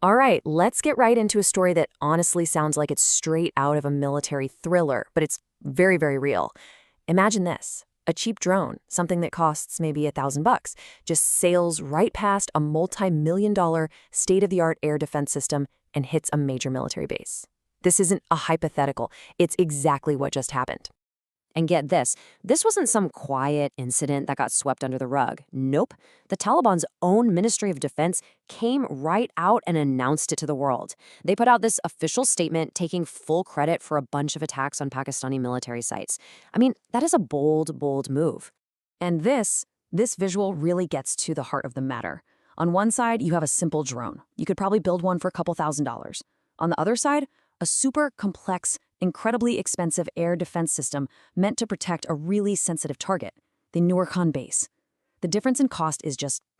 All right, let's get right into a story that honestly sounds like it's straight out of a military thriller, but it's very, very real. Imagine this. A cheap drone, something that costs maybe $1,000, just sails right past a multi-million-dollar state-of-the-art air defense system and hits a major military base. This isn't a hypothetical. It's exactly what just happened. And get this wasn't some quiet incident that got swept under the rug. Nope. The Taliban's own Ministry of Defense came right out and announced it to the world. They put out this official statement taking full credit for a bunch of attacks on Pakistani military sites. I mean, that is a bold, bold move. And this visual really gets to the heart of the matter. On one side, you have a simple drone. You could probably build one for a couple $1,000s. On the other side, a super complex, incredibly expensive air defense system meant to protect a really sensitive target, the Noor Khan Airbase. The difference in cost is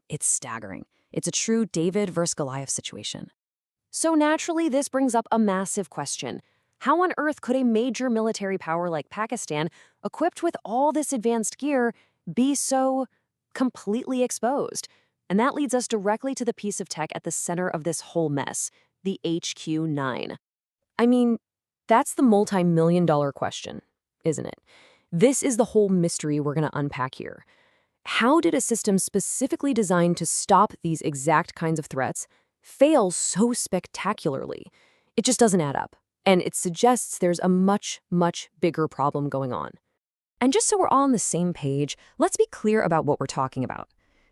it's staggering. It's a true David versus Goliath situation. So naturally, this brings up a massive question. How on earth could a major military power like Pakistan, equipped with all this advanced gear, be so completely exposed? And that leads us directly to the piece of tech at the center of this whole mess, the HQ-9. I mean, that's the multi-million-dollar question, isn't it? This is the whole mystery we're going to unpack here. How did a system specifically designed to stop these exact kinds of threats fail so spectacularly? It just doesn't add up, and it suggests there's a much, much bigger problem going on. And just so we're all on the same page, let's be clear about what we're talking about.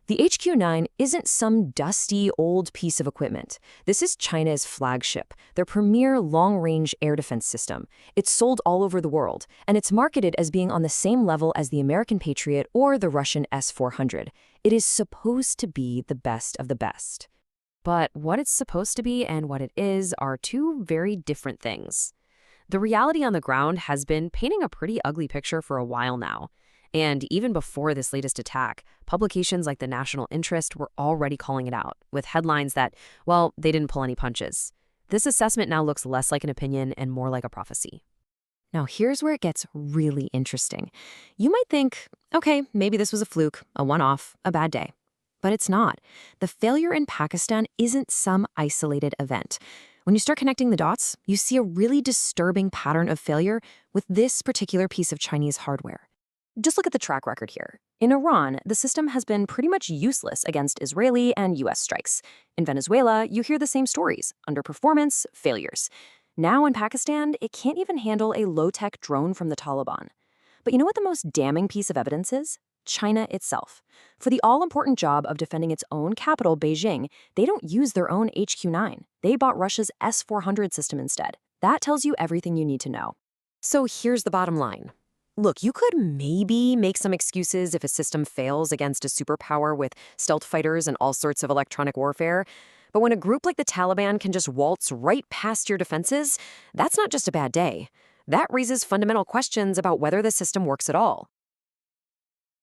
The HQ-9 isn't some dusty, old piece of equipment. This is China's flagship, their premier long-range air defense system. It's sold all over the world, and it's marketed as being on the same level as the American Patriot or the Russian S-400. It is supposed to be the best of the best. But what it's supposed to be and what it is are two very different things. The reality on the ground has been painting a pretty ugly picture for a while now. And even before this latest attack, publications like The National Interest were already calling it out, with headlines that, well, they didn't pull any punches. This assessment now looks less like an opinion and more like a prophecy. Now, here's where it gets really interesting. You might think, okay, maybe this was a fluke, a one-off, a bad day. But it's not. The failure in Pakistan isn't some isolated event. When you start connecting the dots, you see a really disturbing pattern of failure with this particular piece of Chinese hardware. Just look at the track record here. In Iran, the system has been pretty much useless against Israeli and US strikes. In Venezuela, you hear the same stories: underperformance, failures. Now in Pakistan, it can't even handle a low-tech drone from the Taliban. But you know what the most damning piece of evidence is? China itself. For the all-important job of defending its own capital, Beijing, they don't use their own HQ-9. They bought Russia's S-400 system instead. That tells you everything you need to know. So here's the bottom line. Look, you could maybe make some excuses if a system fails against a superpower with stealth fighters and all sorts of electronic warfare. But when a group like the Taliban can just waltz right past your defenses, that's not just a bad day. That raises fundamental questions about whether the system works at all.